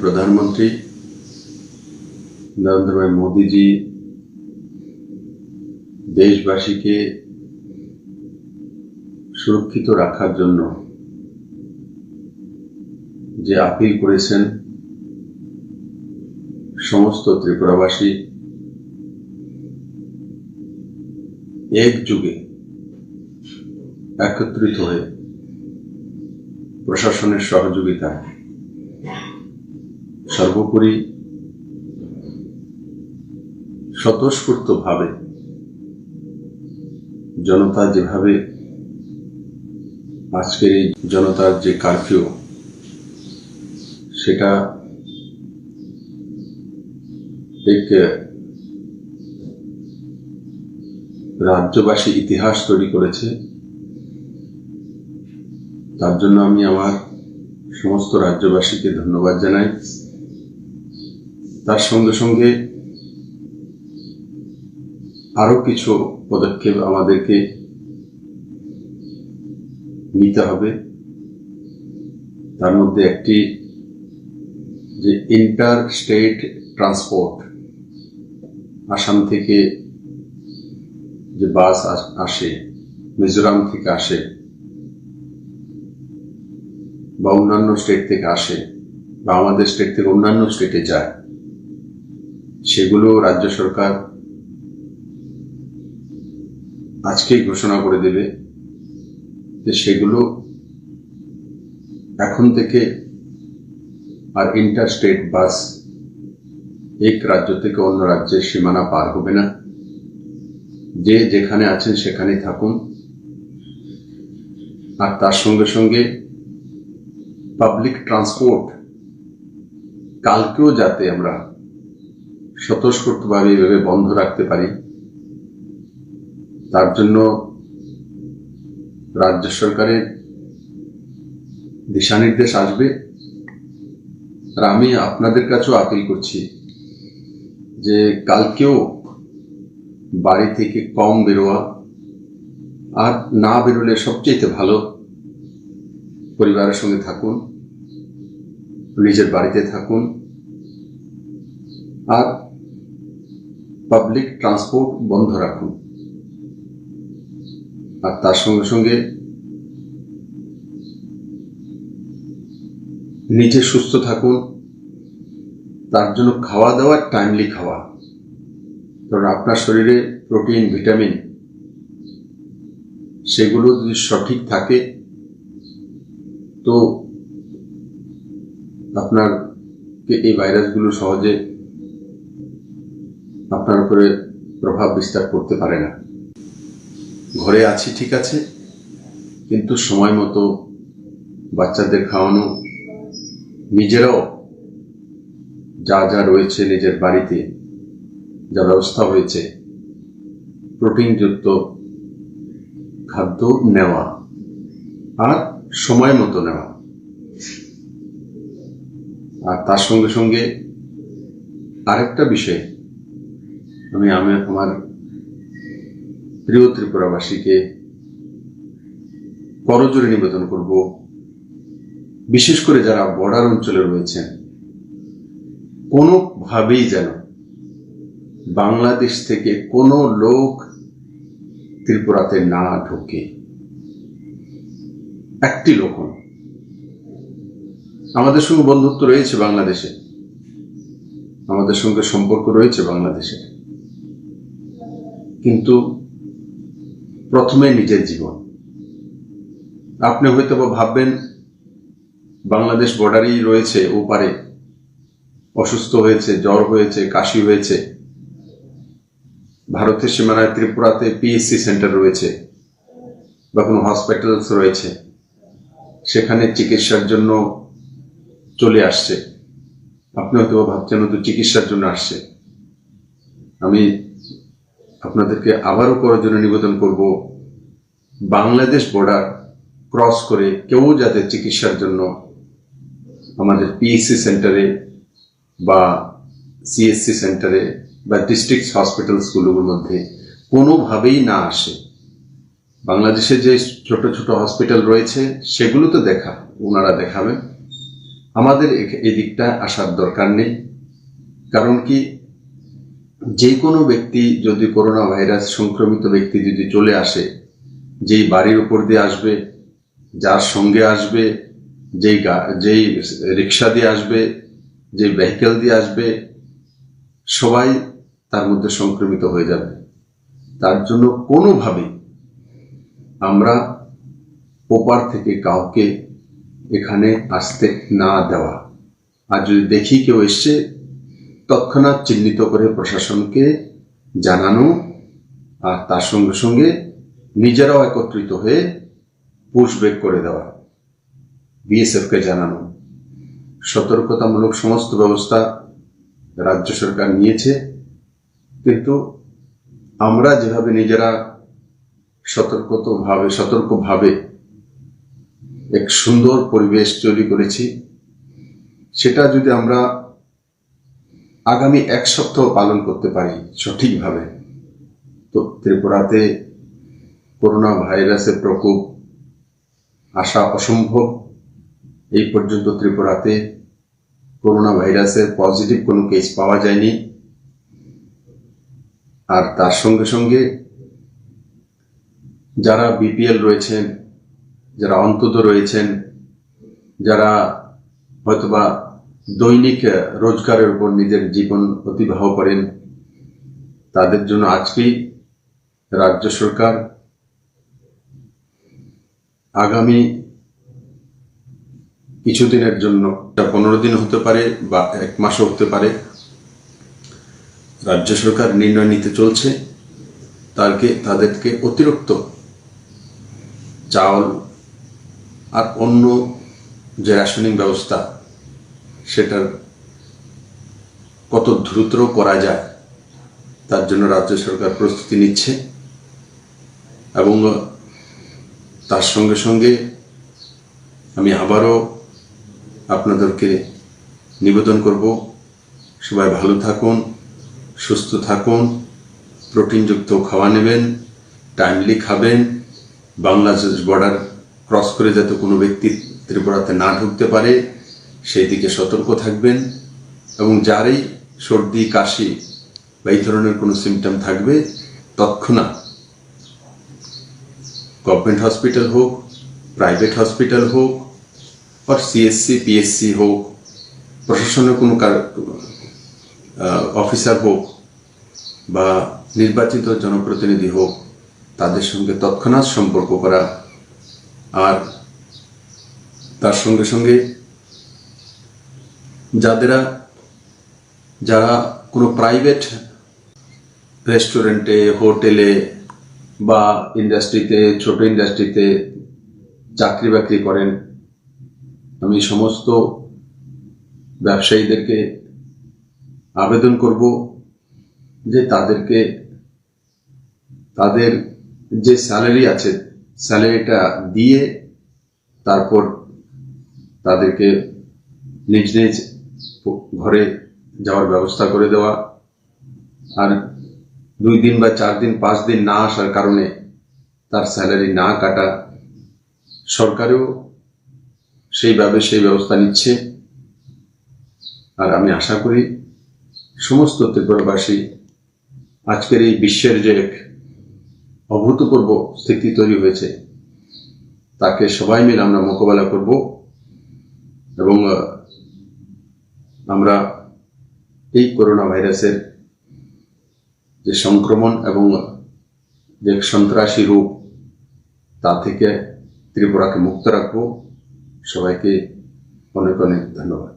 प्रधानमंत्री नरेंद्र भाई मोदी जी देशवासी के सुरक्षित रखार जन्य जे आपिल करेছেন समस्त त्रिपुरावासी एकजुगे एकत्रित हয়ে प्रशासনের सहयोगिताয় सर्वोपरि स्वतःस्फूर्तभावे जनता যেভাবে আজকের এই জনতার যে কারফিউ সেটা এক রাজ্যবাসী ইতিহাস তৈরি করেছে। তার জন্য আমি আমার সমস্ত রাজ্যবাসীকে ধন্যবাদ জানাই। তার সঙ্গে সঙ্গে আরো কিছু পদক্ষেপ আমাদেরকে নিতে হবে। তার মধ্যে একটি যে ইন্টার স্টেট ট্রান্সপোর্ট, আসাম থেকে যে বাস আসে, মিজোরাম থেকে আসে বা অন্যান্য স্টেট থেকে আসে বা আমাদের স্টেট থেকে অন্যান্য স্টেটে যায়, সেগুলো রাজ্য সরকার আজকেই ঘোষণা করে দেবে যে সেগুলো এখন থেকে আর ইন্টার স্টেট বাস এক রাজ্য থেকে অন্য রাজ্যের সীমানা পার হবে না। যে যেখানে আছেন সেখানেই থাকুন। আর তার সঙ্গে সঙ্গে পাবলিক ট্রান্সপোর্ট কালকেও যাতে আমরা স্বতঃস্ফূর্তভাবে এইভাবে বন্ধ রাখতে পারি, তার জন্য রাজ্য সরকারের দিশানির্দেশ আসবে। আর আমি আপনাদের কাছেও আপিল করছি যে কালকেও বাড়ি থেকে কম বেরোয়া, আর না বেরোলে সবচেয়ে ভালো পরিবারের সঙ্গে থাকুন, নিজের বাড়িতে থাকুন, আর পাবলিক ট্রান্সপোর্ট বন্ধ রাখুন। আর তার সঙ্গে সঙ্গে নিজে সুস্থ থাকুন। তার জন্য খাওয়া দাওয়া টাইমলি খাওয়া, কারণ আপনার শরীরে প্রোটিন, ভিটামিন সেগুলো যদি সঠিক থাকে তো আপনার এই ভাইরাসগুলো সহজে আপনার উপরে প্রভাব বিস্তার করতে পারে না। ঘরে আছি ঠিক আছে, কিন্তু সময় মতো বাচ্চাদের খাওয়ানো, নিজেরাও যা যা রয়েছে নিজের বাড়িতে যা ব্যবস্থা হয়েছে প্রোটিনযুক্ত খাদ্য নেওয়া আর সময় মতো নেওয়া। আর তার সঙ্গে সঙ্গে আরেকটা বিষয় আমি আমার প্রিয় ত্রিপুরাবাসীকে করজোড়ে নিবেদন করব, বিশেষ করে যারা বর্ডার অঞ্চলে রয়েছেন, কোনোভাবেই যেন বাংলাদেশ থেকে কোনো লোক ত্রিপুরাতে না ঢোকে, একটি লোক। আমাদের সঙ্গে বন্ধুত্ব রয়েছে বাংলাদেশে, আমাদের সঙ্গে সম্পর্ক রয়েছে বাংলাদেশে, কিন্তু প্রথমে নিজের জীবন। আপনি হয়তো ভাববেন বাংলাদেশ বর্ডারেই রয়েছে, ওপারে অসুস্থ হয়েছে, জ্বর হয়েছে, কাশি হয়েছে, ভারতের সীমানায় ত্রিপুরাতে পিএসসি সেন্টার রয়েছে বা কোনো হসপিটালস রয়েছে, সেখানে চিকিৎসার জন্য চলে আসছে। আপনি হয়তো ভাবছেন তো চিকিৎসার জন্য আসছে। আমি আপনাদেরকে আবারও করার জন্য নিবেদন করব, বাংলাদেশ বর্ডার ক্রস করে কেউ যাতে চিকিৎসার জন্য আমাদের পিএসসি সেন্টারে বা সিএসসি সেন্টারে বা ডিস্ট্রিক্ট হসপিটালসগুলোর মধ্যে কোনোভাবেই না আসে। বাংলাদেশে যে ছোট ছোট হসপিটাল রয়েছে সেগুলো তো ওনারা দেখাবেন, আমাদের এই দিকটা আসার দরকার নেই। কারণ কি, যে কোনো ব্যক্তি যদি করোনা ভাইরাস সংক্রমিত ব্যক্তি যদি চলে আসে, যেই বাড়ির উপর দিয়ে আসবে, যার সঙ্গে আসবে, যেই রিক্সা দিয়ে আসবে, যে ভেহিকেল দিয়ে আসবে, সবাই তার মধ্যে সংক্রমিত হয়ে যাবে। তার জন্য কোনোভাবেই আমরা ওপার থেকে কাউকে এখানে আসতে না দেওয়া। আর যদি দেখি কেউ এসছে, তৎক্ষণাৎ চিহ্নিত করে প্রশাসনকে জানানো, আর তার সঙ্গে সঙ্গে নিজেরাও একত্রিত হয়ে পুশব্যাক করে দেওয়া, বিএসএফকে জানানো। সতর্কতামূলক সমস্ত ব্যবস্থা রাজ্য সরকার নিয়েছে, কিন্তু আমরা যেভাবে নিজেরা সতর্কভাবে এক সুন্দর পরিবেশ তৈরি করেছি, সেটা যদি আমরা আগামী 1 সপ্তাহ পালন করতে পারি সঠিকভাবে, তো ত্রিপুরাতে করোনা ভাইরাসের প্রকোপ আসা অসম্ভব। এই পর্যন্ত ত্রিপুরাতে করোনা ভাইরাসের পজিটিভ কোনো কেস পাওয়া যায়নি। আর তার সঙ্গে সঙ্গে যারা বিপিএল রয়েছেন, যারা অন্তত রয়েছেন, যারা হয়তোবা দৈনিক রোজগারের উপর নিজের জীবন অতিবাহ করেন, তাদের জন্য আজকেই রাজ্য সরকার আগামী কিছুদিনের জন্য, 15 দিন হতে পারে বা 1 মাসও হতে পারে, রাজ্য সরকার নির্ণয় নিতে চলছে তাদেরকে অতিরিক্ত চাউল আর অন্য যে রেশনিং ব্যবস্থা, সেটার কত দ্রুত করা যায় তার জন্য রাজ্য সরকার প্রস্তুতি নিচ্ছে। এবং তার সঙ্গে সঙ্গে আমি আবারও আপনাদেরকে নিবেদন করব, সবাই ভালো থাকুন, সুস্থ থাকুন, প্রোটিনযুক্ত খাওয়া নেবেন, টাইমলি খাবেন, বাংলাদেশ বর্ডার ক্রস করে যাতে কোনো ব্যক্তি ত্রিপুরাতে না ঢুকতে পারে সেই দিকে সতর্ক থাকবেন। এবং যারই সর্দি কাশি বা এই ধরনের কোনো সিমটম থাকবে, তৎক্ষণাৎ গভর্নমেন্ট হসপিটাল হোক, প্রাইভেট হসপিটাল হোক, আর সিএসসি পিএসসি হোক, প্রশাসনের কোনো অফিসার হোক বা নির্বাচিত জনপ্রতিনিধি হোক, তাদের সঙ্গে তৎক্ষণাৎ সম্পর্ক করা। আর তার সঙ্গে সঙ্গে যারা কোনো প্রাইভেট রেস্টুরেন্টে, হোটেলে বা ইন্ডাস্ট্রিতে, ছোট ইন্ডাস্ট্রিতে চাকরি বাকরি করেন, আমি সমস্ত ব্যবসায়ীদেরকে আবেদন করব যে তাদের যে স্যালারি আছে, স্যালারিটা দিয়ে তারপর তাদেরকে নিজ নিজ ঘরে যাওয়ার ব্যবস্থা করে দেওয়া। আর 2 দিন বা 4 দিন 5 দিন না আসার কারণে তার স্যালারি না কাটা, সরকারও সেই ব্যবস্থা নিচ্ছে। আর আমি আশা করি সমস্ত ত্রিপুরাবাসী আজকের এই বিশ্বের যে এক অভূতপূর্ব স্থিতি তৈরি হয়েছে, তাকে সবাই মিলে আমরা মোকাবেলা করব এবং আমরা এই করোনা ভাইরাসের যে সংক্রমণ এবং যে সন্ত্রাসী রূপ, তা থেকে ত্রিপুরাকে মুক্ত রাখবো। সবাইকে অনেক অনেক ধন্যবাদ।